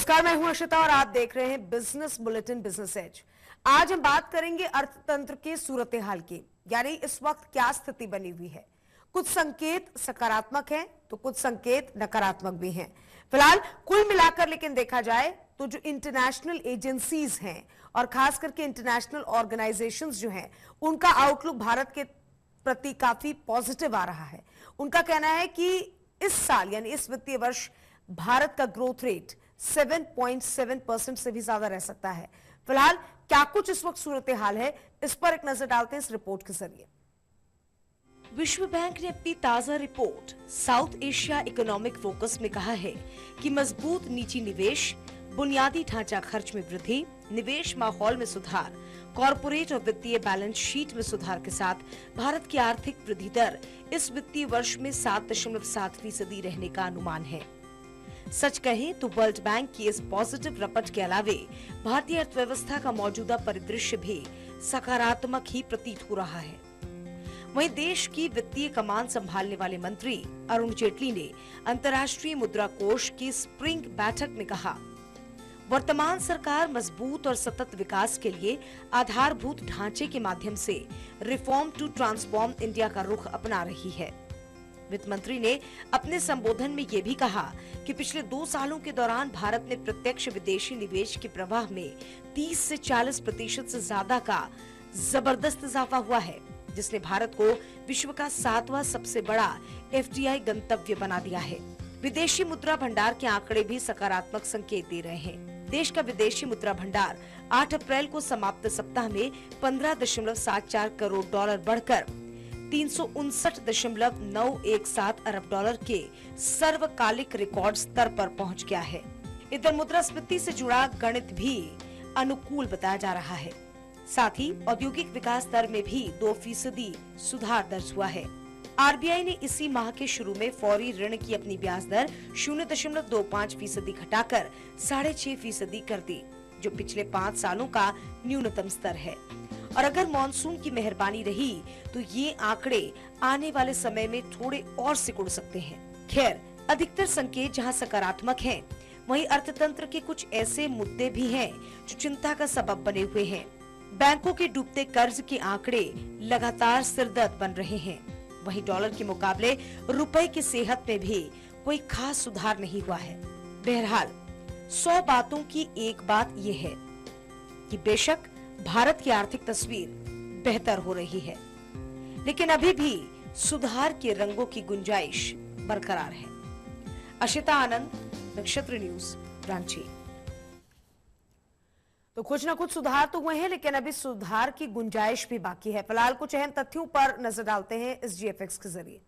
नमस्कार, मैं हूं अशिता और आप देख रहे हैं बिजनेस बुलेटिन बिजनेस एज। आज हम बात करेंगे अर्थतंत्र की सूरत हाल की, यानी इस वक्त क्या स्थिति बनी हुई है। कुछ संकेत सकारात्मक हैं तो कुछ संकेत नकारात्मक भी हैं। फिलहाल कुल मिलाकर लेकिन देखा जाए तो जो इंटरनेशनल एजेंसीज हैं और खास करके इंटरनेशनल ऑर्गेनाइजेशंस जो हैं, उनका आउटलुक भारत के प्रति काफी पॉजिटिव आ रहा है। उनका कहना है कि इस साल यानी इस वित्तीय वर्ष भारत का ग्रोथ रेट 7.7% से भी ज्यादा रह सकता है। फिलहाल क्या कुछ इस वक्त सूरत हाल है, इस पर एक नजर डालते हैं इस रिपोर्ट के जरिए। विश्व बैंक ने अपनी ताजा report south Asia economic focus में कहा है कि मजबूत निजी निवेश, बुनियादी ढांचा खर्च में वृद्धि, निवेश माहौल में सुधार, कॉरपोरेट और वित्तीय बैलेंस शीट में सुधार के साथ भारत की आर्थिक वृद्धि दर इस वित्तीय वर्ष में 7.7% रहने का अनुमान है। सच कहें तो वर्ल्ड बैंक की इस पॉजिटिव रपट के अलावे भारतीय अर्थव्यवस्था का मौजूदा परिदृश्य भी सकारात्मक ही प्रतीत हो रहा है। वहीं देश की वित्तीय कमान संभालने वाले मंत्री अरुण जेटली ने अंतर्राष्ट्रीय मुद्रा कोष की स्प्रिंग बैठक में कहा, वर्तमान सरकार मजबूत और सतत विकास के लिए आधारभूत ढांचे के माध्यम से रिफॉर्म टू ट्रांसफॉर्म इंडिया का रुख अपना रही है। वित्त मंत्री ने अपने संबोधन में ये भी कहा कि पिछले 2 सालों के दौरान भारत में प्रत्यक्ष विदेशी निवेश के प्रवाह में 30 से 40% से ज्यादा का जबरदस्त इजाफा हुआ है, जिसने भारत को विश्व का 7वां सबसे बड़ा FDI गंतव्य बना दिया है। विदेशी मुद्रा भंडार के आंकड़े भी सकारात्मक संकेत दे रहे हैं। देश का विदेशी मुद्रा भंडार 8 अप्रैल को समाप्त सप्ताह में 15.74 करोड़ डॉलर बढ़कर 359.917 अरब डॉलर के सर्वकालिक रिकॉर्ड स्तर पर पहुंच गया है। इधर मुद्रास्फीति से जुड़ा गणित भी अनुकूल बताया जा रहा है। साथ ही औद्योगिक विकास दर में भी 2% सुधार दर्ज हुआ है। RBI ने इसी माह के शुरू में फौरी ऋण की अपनी ब्याज दर 0.25% घटाकर 6.5% कर दी, जो पिछले 5 सालों का न्यूनतम स्तर है। और अगर मॉनसून की मेहरबानी रही तो ये आंकड़े आने वाले समय में थोड़े और सिकुड़ सकते हैं। खैर, अधिकतर संकेत जहां सकारात्मक हैं, वहीं अर्थतंत्र के कुछ ऐसे मुद्दे भी हैं जो चिंता का सबब बने हुए हैं। बैंकों के डूबते कर्ज के आंकड़े लगातार सिरदर्द बन रहे हैं। वहीं डॉलर के मुकाबले रुपए की सेहत में भी कोई खास सुधार नहीं हुआ है। बहरहाल 100 बातों की एक बात यह है कि बेशक भारत की आर्थिक तस्वीर बेहतर हो रही है, लेकिन अभी भी सुधार के रंगों की गुंजाइश बरकरार है। अशिता आनंद, नक्षत्र न्यूज, रांची। तो कुछ ना कुछ सुधार तो हुए हैं, लेकिन अभी सुधार की गुंजाइश भी बाकी है। फिलहाल कुछ अहम तथ्यों पर नजर डालते हैं इस GFX के जरिए।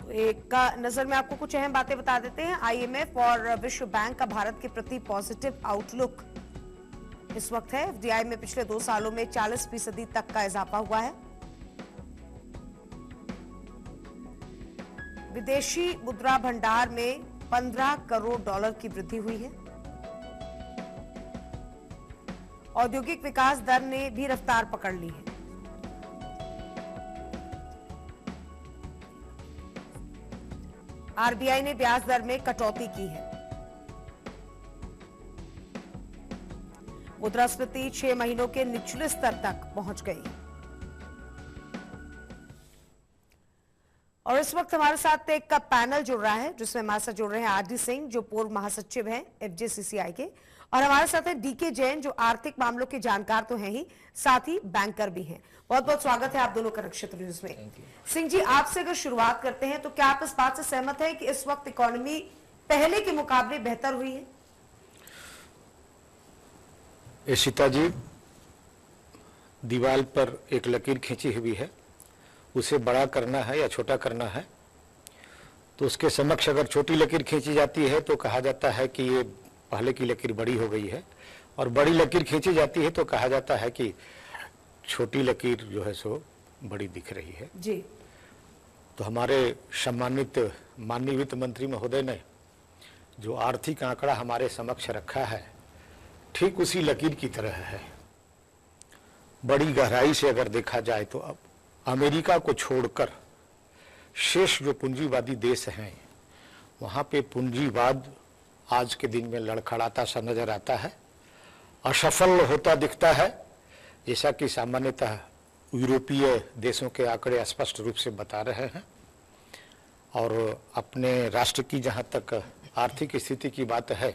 तो एक का नजर में आपको कुछ अहम बातें बता देते हैं। IMF और विश्व बैंक का भारत के प्रति पॉजिटिव आउटलुक इस वक्त है। FDI में पिछले 2 सालों में 40% तक का इजाफा हुआ है। विदेशी मुद्रा भंडार में 15 करोड़ डॉलर की वृद्धि हुई है। औद्योगिक विकास दर ने भी रफ्तार पकड़ ली है। RBI ने ब्याज दर में कटौती की है। मुद्रास्फीति 6 महीनों के निचले स्तर तक पहुंच गई। और इस वक्त हमारे साथ एक पैनल जुड़ रहा है, जिसमें हमारे साथ जुड़ रहे हैं RD सिंह, जो पूर्व महासचिव हैं FJCCI के, और हमारे साथ है DK जैन, जो आर्थिक मामलों के जानकार तो हैं ही, साथ ही बैंकर भी हैं। बहुत बहुत स्वागत है आप दोनों का नक्षत्र न्यूज में। सिंह जी, आपसे अगर शुरुआत करते हैं तो क्या आप इस बात से सहमत हैं कि इस वक्त इकोनॉमी पहले के मुकाबले बेहतर हुई है? सीता जी, दीवार पर एक लकीर खींची हुई है, उसे बड़ा करना है या छोटा करना है, तो उसके समक्ष अगर छोटी लकीर खींची जाती है तो कहा जाता है कि ये पहले की लकीर बड़ी हो गई है, और बड़ी लकीर खींची जाती है तो कहा जाता है कि छोटी लकीर जो है सो बड़ी दिख रही है जी। तो हमारे सम्मानित माननीय वित्त मंत्री महोदय ने जो आर्थिक आंकड़ा हमारे समक्ष रखा है, ठीक उसी लकीर की तरह है। बड़ी गहराई से अगर देखा जाए तो अब अमेरिका को छोड़कर शेष जो पूंजीवादी देश हैं, वहाँ पे पूंजीवाद आज के दिन में लड़खड़ाता सा नजर आता है, असफल होता दिखता है, जैसा कि सामान्यतः यूरोपीय देशों के आंकड़े स्पष्ट रूप से बता रहे हैं। और अपने राष्ट्र की जहां तक आर्थिक स्थिति की बात है,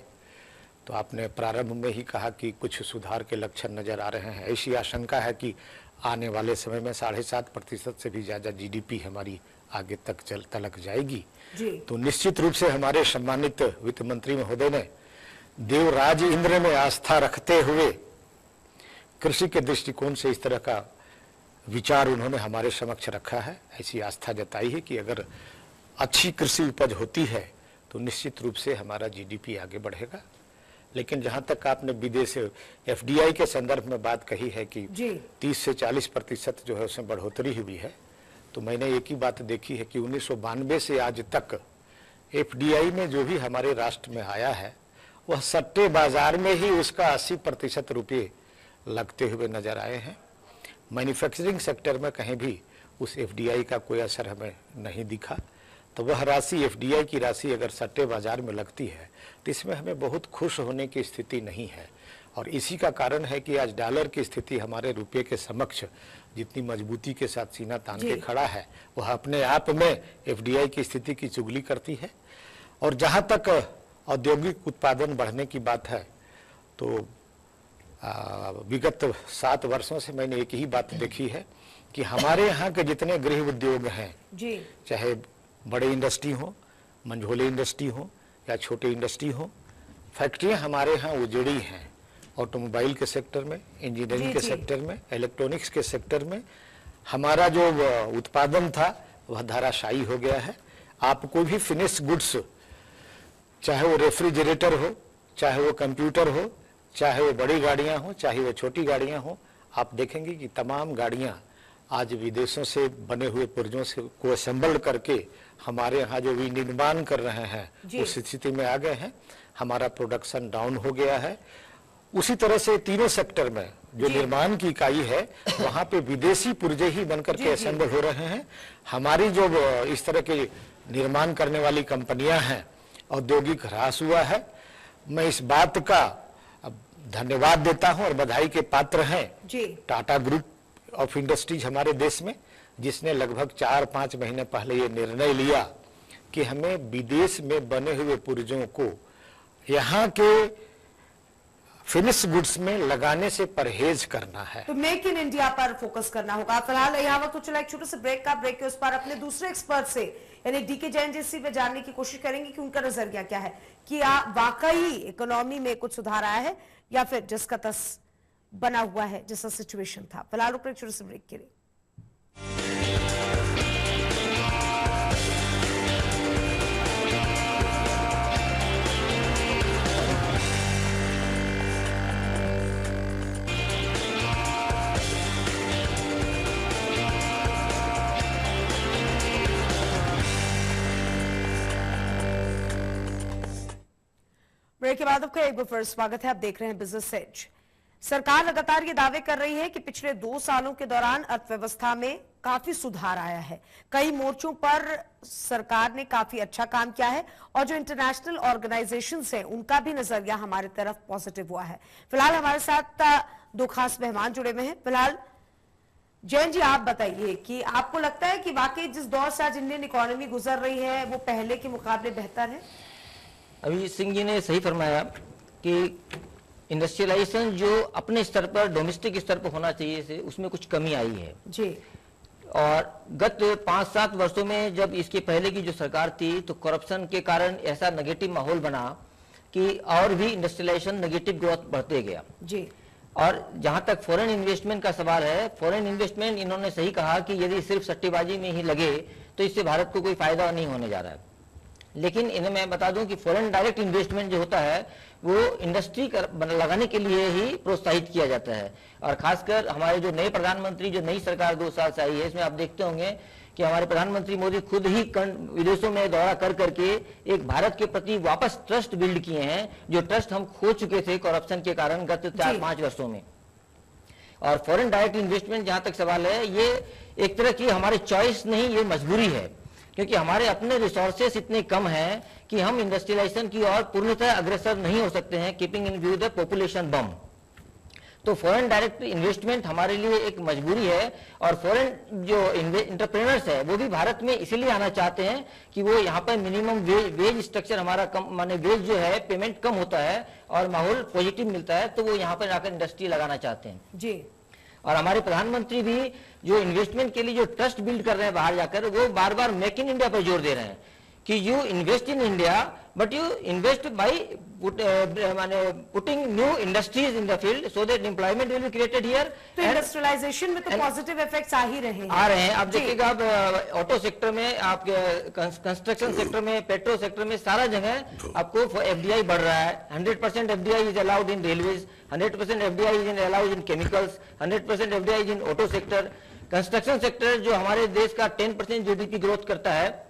तो आपने प्रारंभ में ही कहा कि कुछ सुधार के लक्षण नजर आ रहे हैं। ऐसी आशंका है कि आने वाले समय में 7.5% से भी ज़्यादा जीडीपी हमारी आगे तक तलक जाएगी। तो निश्चित रूप से हमारे सम्मानित वित्त मंत्री महोदय ने देवराज इंद्र में आस्था रखते हुए कृषि के दृष्टिकोण से इस तरह का विचार उन्होंने हमारे समक्ष रखा है। ऐसी आस्था जताई है कि अगर अच्छी कृषि उपज होती है तो निश्चित रूप से हमारा जीडीपी आगे बढ़ेगा। लेकिन जहां तक आपने विदेश एफडीआई के संदर्भ में बात कही है कि 30 से 40% जो है उसमें बढ़ोतरी हुई है, तो मैंने एक ही बात देखी है कि 1992 से आज तक एफडीआई में जो भी हमारे राष्ट्र में आया है वह सट्टे बाजार में ही उसका 80% रुपये लगते हुए नजर आए हैं। मैन्युफैक्चरिंग सेक्टर में कहीं भी उस एफडीआई का कोई असर हमें नहीं दिखा। तो वह राशि, एफडीआई की राशि अगर सट्टे बाजार में लगती है तो इसमें हमें बहुत खुश होने की स्थिति नहीं है। और इसी का कारण है कि आज डॉलर की स्थिति हमारे रुपये के समक्ष जितनी मजबूती के साथ सीना तान के खड़ा है, वह अपने आप में एफडीआई की स्थिति की चुगली करती है। और जहां तक औद्योगिक उत्पादन बढ़ने की बात है, तो विगत 7 वर्षों से मैंने एक ही बात देखी है कि हमारे यहाँ के जितने गृह उद्योग हैं, चाहे बड़े इंडस्ट्री हो, मंझोले इंडस्ट्री हो या छोटे इंडस्ट्री हो, फैक्ट्रियां हमारे यहाँ उजड़ी हैं। ऑटोमोबाइल के सेक्टर में, इंजीनियरिंग के सेक्टर में, इलेक्ट्रॉनिक्स के सेक्टर में हमारा जो उत्पादन था वह धराशायी हो गया है। आप कोई भी फिनिश गुड्स, चाहे वो रेफ्रिजरेटर हो, चाहे वो कंप्यूटर हो, चाहे वो बड़ी गाड़ियां हो, चाहे वो छोटी गाड़ियां हो, आप देखेंगे कि तमाम गाड़ियां आज विदेशों से बने हुए पुर्जों से को असेंबल करके हमारे यहाँ जो विनिर्माण कर रहे हैं उस स्थिति में आ गए हैं। हमारा प्रोडक्शन डाउन हो गया है। उसी तरह से तीनों सेक्टर में जो निर्माण की इकाई है वहां पे विदेशी पुर्जे ही बनकर के असेंबल हो रहे हैं। हमारी जो इस तरह के निर्माण करने वाली कंपनियां हैं, औद्योगिक ह्रास हुआ है। मैं इस बात का धन्यवाद देता हूं और बधाई के पात्र हैं टाटा ग्रुप ऑफ इंडस्ट्रीज हमारे देश में, जिसने लगभग 4-5 महीने पहले ये निर्णय लिया कि हमें विदेश में बने हुए पुर्जों को यहाँ के फिनिश गुड्स में लगाने से परहेज करना है। तो मेक इन इंडिया पर फोकस करना होगा। फिलहाल यहाँ वक्त तो चला एक छोटे से ब्रेक का। ब्रेक के उस पर अपने दूसरे एक्सपर्ट से यानी डीके जैन जी से जानने की कोशिश करेंगे कि उनका नजरिया क्या है, कि वाकई इकोनॉमी में कुछ सुधार आया है या फिर जिसका तस बना हुआ है जैसा सिचुएशन था। फिलहाल रुक छोटे से ब्रेक के लिए। ब्रेक के बाद आपका एक बार फिर स्वागत है। आप देख रहे हैं बिजनेस एज। सरकार लगातार ये दावे कर रही है कि पिछले 2 सालों के दौरान अर्थव्यवस्था में काफी सुधार आया है। कई मोर्चों पर सरकार ने काफी अच्छा काम किया है और जो इंटरनेशनल ऑर्गेनाइजेशंस हैं उनका भी नजरिया हमारी तरफ पॉजिटिव हुआ है। फिलहाल हमारे साथ 2 खास मेहमान जुड़े हुए हैं। फिलहाल जैन जी, आप बताइए कि आपको लगता है कि वाकई जिस दौर से आज इंडियन इकोनॉमी गुजर रही है वो पहले के मुकाबले बेहतर है? अभी सिंह जी ने सही फरमाया कि इंडस्ट्रियलाइजेशन जो अपने स्तर पर, डोमेस्टिक स्तर पर होना चाहिए से, उसमें कुछ कमी आई है जी। और गत 5-7 वर्षों में जब इसके पहले की जो सरकार थी तो करप्शन के कारण ऐसा नेगेटिव माहौल बना कि और भी इंडस्ट्रियलाइजेशन नेगेटिव ग्रोथ बढ़ते गया जी। और जहां तक फॉरेन इन्वेस्टमेंट का सवाल है, फॉरेन इन्वेस्टमेंट इन्होंने सही कहा कि यदि सिर्फ सट्टेबाजी में ही लगे तो इससे भारत को कोई फायदा नहीं होने जा रहा है। लेकिन इन्हें मैं बता दूं कि फॉरेन डायरेक्ट इन्वेस्टमेंट जो होता है वो इंडस्ट्री लगाने के लिए ही प्रोत्साहित किया जाता है। और खासकर हमारे जो नए प्रधानमंत्री, जो नई सरकार 2 साल से आई है, इसमें आप देखते होंगे कि हमारे प्रधानमंत्री मोदी खुद ही विदेशों में दौरा कर करके एक भारत के प्रति वापस ट्रस्ट बिल्ड किए हैं, जो ट्रस्ट हम खो चुके थे करप्शन के कारण गत 4-5 वर्षों में। और फॉरेन डायरेक्ट इन्वेस्टमेंट जहां तक सवाल है, ये एक तरह की हमारी चॉइस नहीं, ये मजबूरी है। क्योंकि हमारे अपने रिसोर्सेस इतने कम हैं कि हम इंडस्ट्रियलाइजेशन की ओर पूर्णतः अग्रसर नहीं हो सकते हैं, keeping in view the population bomb. तो फॉरेन डायरेक्ट इन्वेस्टमेंट हमारे लिए एक मजबूरी है, और फॉरेन जो इंटरप्रेनर्स है वो भी भारत में इसीलिए आना चाहते हैं कि वो यहाँ पर मिनिमम वेज स्ट्रक्चर हमारा कम, माने वेज जो है पेमेंट कम होता है और माहौल पॉजिटिव मिलता है, तो वो यहाँ पर आकर इंडस्ट्री लगाना चाहते हैं जी। और हमारे प्रधानमंत्री भी जो इन्वेस्टमेंट के लिए जो ट्रस्ट बिल्ड कर रहे हैं बाहर जाकर, वो बार बार मेक इन इंडिया पर जोर दे रहे हैं कि you invest in India but you invest by putting new industries in the field so that employment will be created here. तो इंडस्ट्रियलाइजेशन में तो पॉजिटिव इफेक्ट्स आ ही रहे हैं। आप देखिएगा, आप ऑटो सेक्टर में, आप कंस्ट्रक्शन सेक्टर में, पेट्रो सेक्टर में, सारा जगह आपको एफडीआई बढ़ रहा है। 100% FDI is allowed in railways, 100% FDI is allowed in chemicals, 100% FDI is in auto sector. Construction sector जो हमारे देश का 10% जीडीपी ग्रोथ करता है,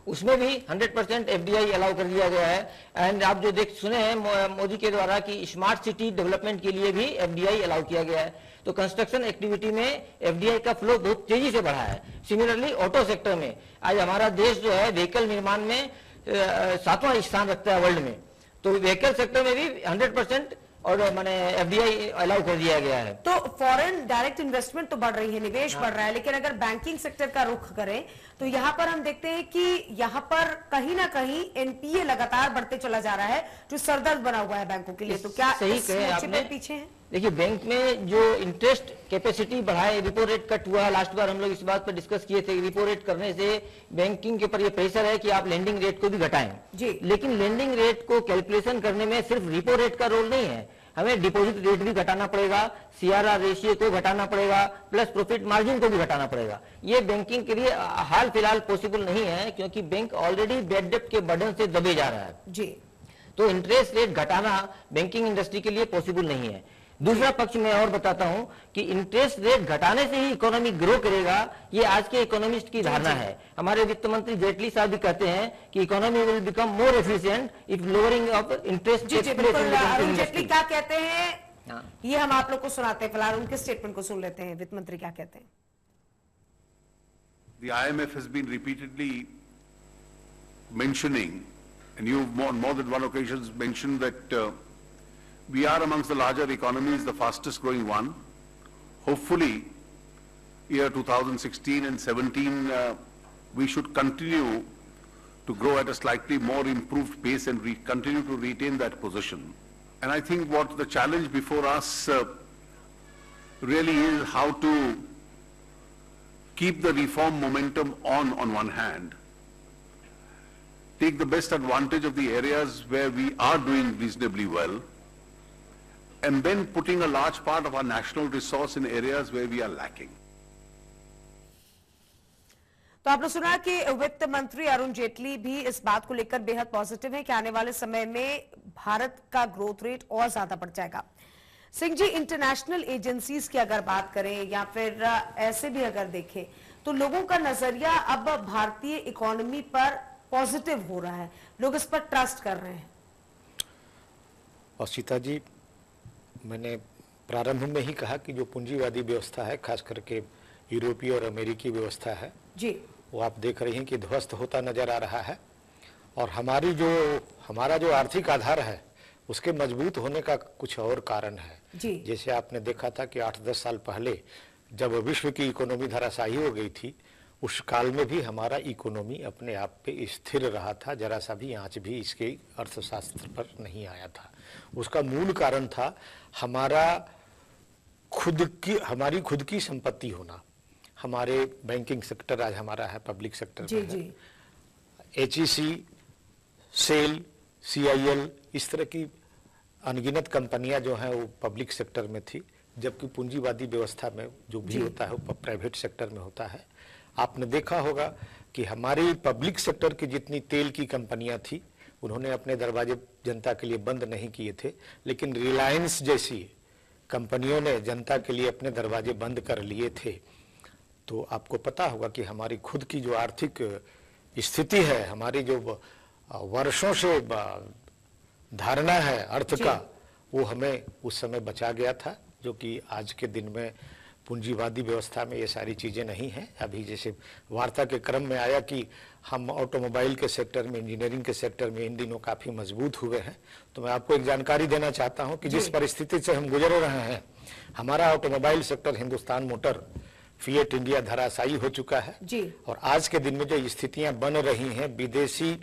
उसमें भी 100% एफडीआई अलाउ कर दिया गया है। एंड आप जो सुने हैं मोदी के द्वारा कि स्मार्ट सिटी डेवलपमेंट के लिए भी एफडीआई अलाउ किया गया है। तो कंस्ट्रक्शन एक्टिविटी में एफडीआई का फ्लो बहुत तेजी से बढ़ा है। सिमिलरली ऑटो सेक्टर में आज हमारा देश जो है व्हीकल निर्माण में 7वां स्थान रखता है वर्ल्ड में, तो व्हीकल सेक्टर में भी 100% और माने एफडीआई अलाउ कर दिया गया है। तो फॉरेन डायरेक्ट इन्वेस्टमेंट तो बढ़ रही है, निवेश बढ़ रहा है, लेकिन अगर बैंकिंग सेक्टर का रुख करें तो यहाँ पर हम देखते हैं कि यहाँ पर कहीं ना कहीं एनपीए लगातार बढ़ते चला जा रहा है, जो सरदर्द बना हुआ है बैंकों के लिए। तो क्या सही कहे आपने, पीछे है? देखिए बैंक में जो इंटरेस्ट कैपेसिटी बढ़ाए, रिपो रेट कट हुआ, लास्ट बार हम लोग इस बात पर डिस्कस किए थे। रिपो रेट करने से बैंकिंग के ऊपर ये प्रेशर है कि आप लेंडिंग रेट को भी घटाएं जी। लेकिन लेंडिंग रेट को कैलकुलेशन करने में सिर्फ रिपो रेट का रोल नहीं है, हमें डिपॉजिट रेट भी घटाना पड़ेगा, सीआरआर रेशियो को घटाना पड़ेगा, प्लस प्रॉफिट मार्जिन को भी घटाना पड़ेगा। ये बैंकिंग के लिए हाल फिलहाल पॉसिबल नहीं है, क्योंकि बैंक ऑलरेडी बेड डेब्ट के बर्डन से दबे जा रहा है जी। तो इंटरेस्ट रेट घटाना बैंकिंग इंडस्ट्री के लिए पॉसिबल नहीं है। दूसरा पक्ष में और बताता हूं कि इंटरेस्ट रेट घटाने से ही इकोनॉमी ग्रो करेगा, ये आज के इकोनॉमिस्ट की धारणा है। हमारे वित्त मंत्री जेटली साहब भी कहते हैं कि economy will become more efficient if lowering of interest rate. Arun Jaitley क्या कहते हैं ये हम आप लोग को सुनाते हैं, फिलहाल उनके स्टेटमेंट को सुन लेते हैं। वित्त मंत्री क्या कहते हैं? The IMF has been repeatedly mentioning, and you've on more than one occasions mentioned that we are amongst the larger economies, the fastest growing one. Hopefully, year 2016 and 17, we should continue to grow at a slightly more improved pace and continue to retain that position. And I think what the challenge before us really is how to keep the reform momentum on one hand, take the best advantage of the areas where we are doing reasonably well, and then putting a large part of our national resource in areas where we are lacking. तो आपने सुना कि वित्त मंत्री अरुण जेटली भी इस बात को लेकर बेहद पॉजिटिव है कि आने वाले समय में भारत का ग्रोथ रेट और ज्यादा बढ़ जाएगा। सिंह जी, इंटरनेशनल एजेंसीज की अगर बात करें या फिर ऐसे भी अगर देखें तो लोगों का नजरिया अब भारतीय इकोनॉमी पर पॉजिटिव हो रहा है, लोग इस पर ट्रस्ट कर रहे हैं। और सीता जी, मैंने प्रारंभ में ही कहा कि जो पूंजीवादी व्यवस्था है, खास करके यूरोपीय और अमेरिकी व्यवस्था है जी, वो आप देख रही हैं कि ध्वस्त होता नजर आ रहा है। और हमारा जो आर्थिक आधार है उसके मजबूत होने का कुछ और कारण है जी। जैसे आपने देखा था कि 8-10 साल पहले जब विश्व की इकोनॉमी धराशायी हो गई थी, उस काल में भी हमारा इकोनॉमी अपने आप पे स्थिर रहा था, जरा सा भी आंच भी इसके अर्थशास्त्र पर नहीं आया था। उसका मूल कारण था हमारी खुद की संपत्ति होना। हमारे बैंकिंग सेक्टर आज हमारा है, पब्लिक सेक्टर जी, में जी। है। HEC, सेल, CIL, इस तरह की अनगिनत कंपनियां जो हैं वो पब्लिक सेक्टर में थी, जबकि पूंजीवादी व्यवस्था में जो भी होता है वो प्राइवेट सेक्टर में होता है। आपने देखा होगा कि हमारी पब्लिक सेक्टर की जितनी तेल की कंपनियां थी उन्होंने अपने दरवाजे जनता के लिए बंद नहीं किए थे, लेकिन रिलायंस जैसी कंपनियों ने जनता के लिए अपने दरवाजे बंद कर लिए थे। तो आपको पता होगा कि हमारी खुद की जो आर्थिक स्थिति है, हमारी जो वर्षों से धारणा है अर्थ का, वो हमें उस समय बचा गया था, जो कि आज के दिन में पूंजीवादी व्यवस्था में ये सारी चीज़ें नहीं हैं। अभी जैसे वार्ता के क्रम में आया कि हम ऑटोमोबाइल के सेक्टर में, इंजीनियरिंग के सेक्टर में इन दिनों काफ़ी मजबूत हुए हैं, तो मैं आपको एक जानकारी देना चाहता हूं कि जिस परिस्थिति से हम गुजर रहे हैं, हमारा automobile sector Hindustan motor fiat India धराशायी हो चुका है जी। और आज के दिन में जो स्थितियां बन रही हैं, विदेशी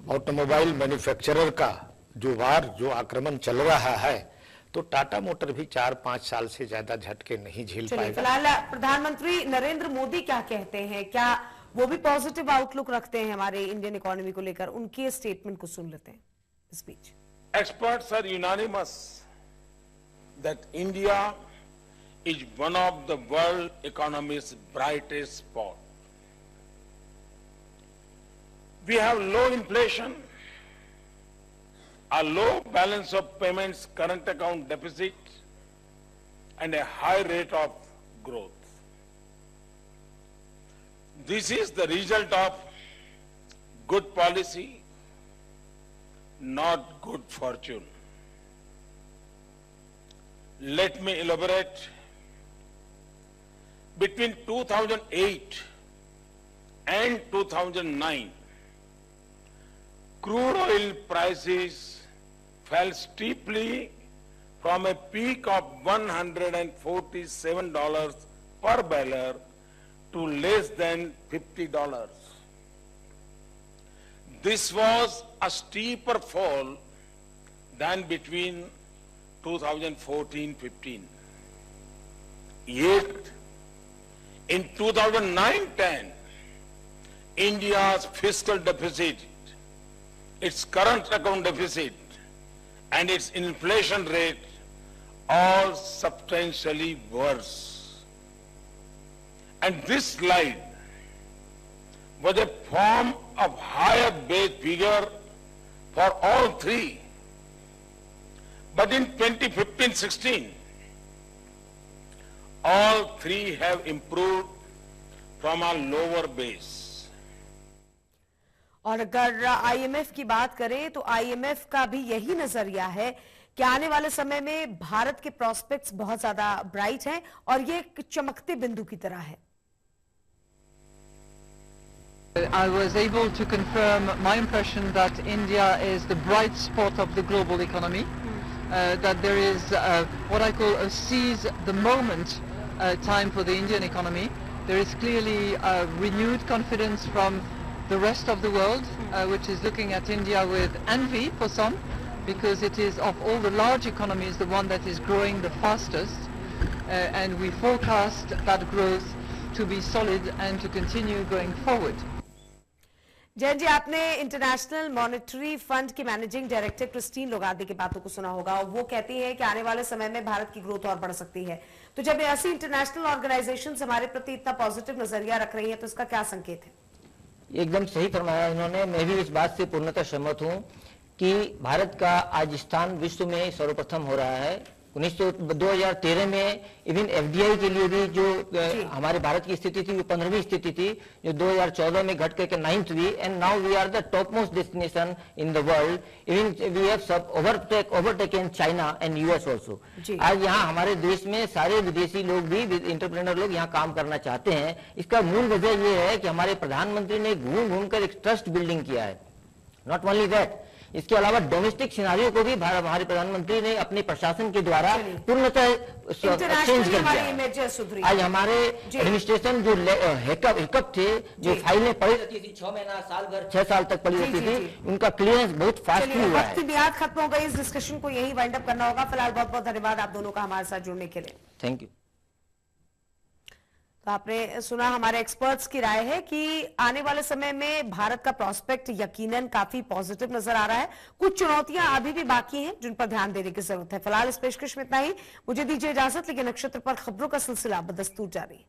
ऑटोमोबाइल मैन्युफैक्चरर का जो आक्रमण चल रहा है, तो टाटा मोटर भी 4-5 साल से ज्यादा झटके नहीं झेल चलिए, पाएगा। फिलहाल प्रधानमंत्री नरेंद्र मोदी क्या कहते हैं, क्या वो भी पॉजिटिव आउटलुक रखते हैं हमारे इंडियन इकोनॉमी को लेकर? उनके स्टेटमेंट को सुन लेते हैं इस बीच। Experts are unanimous that India is one of the world economy's brightest spot. We have low inflation, a low balance of payments current account deficit, and a high rate of growth. This is the result of good policy, not good fortune. Let me elaborate. Between 2008 and 2009, crude oil prices fell steeply from a peak of $147 per barrel to less than $50. This was a steeper fall than between 2014-15. Yet, in 2009-10, India's fiscal deficit, its current account deficit, and its inflation rate all substantially worse. And this slide was a form of higher base figure for all three. But in 2015-16, all three have improved from a lower base. और अगर IMF की बात करें तो IMF का भी यही नजरिया है कि आने वाले समय में भारत के प्रॉस्पेक्ट्स बहुत ज्यादा ब्राइट हैं और ये एक चमकते बिंदु की तरह है। I was able to confirm my impression that India is the bright spot of the global economy, that there is what I call a seize the moment time for the Indian economy. There is clearly renewed confidence from the rest of the world, which is looking at India with envy for some, because it is of all the large economies the one that is growing the fastest, and we forecast that growth to be solid and to continue going forward. Jain ji, आपने international monetary fund की managing director Christine लोगार्दे की बातों को सुना होगा। वो कहती है कि आने वाले समय में भारत की ग्रोथ और बढ़ सकती है। तो जब ऐसी इंटरनेशनल ऑर्गेनाइजेशंस हमारे प्रति इतना पॉजिटिव नजरिया रख रही है तो इसका क्या संकेत है? एकदम सही फरमाया इन्होंने। मैं भी इस बात से पूर्णतः सहमत हूं कि भारत का आज स्थान विश्व में सर्वप्रथम हो रहा है। 2013 में इवन एफडीआई के लिए भी जो हमारे भारत की स्थिति थी वो 15वीं स्थिति थी, जो 2014 में घट करके 9th हुई, and now we are the top most destination in the world. Even we have सब overtaken China and US also. आज यहाँ हमारे देश में सारे विदेशी लोग भी, एंटरप्रेन्योर लोग यहाँ काम करना चाहते हैं। इसका मूल वजह ये है कि हमारे प्रधानमंत्री ने घूम घूम कर एक ट्रस्ट बिल्डिंग किया है। नॉट ओनली दैट, इसके अलावा डोमेस्टिक सिनारियो को भी हमारे प्रधानमंत्री ने अपने प्रशासन के द्वारा पूर्णतः चेंज कर दिया। आज हमारे एडमिनिस्ट्रेशन जो हिकअप थे, जो फाइलें पड़ी रहती थी 6 महीना, साल भर, 6 साल तक पड़ी रहती थी, उनका क्लियरेंस बहुत फास्ट हुआ है। वक्त की मियाद खत्म हो गई, इस डिस्कशन को यही वाइंड अप करना होगा। फिलहाल बहुत बहुत धन्यवाद आप दोनों का हमारे साथ जुड़ने के लिए। Thank you. तो आपने सुना, हमारे एक्सपर्ट्स की राय है कि आने वाले समय में भारत का प्रॉस्पेक्ट यकीनन काफी पॉजिटिव नजर आ रहा है। कुछ चुनौतियां अभी भी बाकी हैं जिन पर ध्यान देने की जरूरत है। फिलहाल इस पेशकश में इतना ही, मुझे दीजिए इजाजत, लेकिन नक्षत्र पर खबरों का सिलसिला बदस्तूर जारी।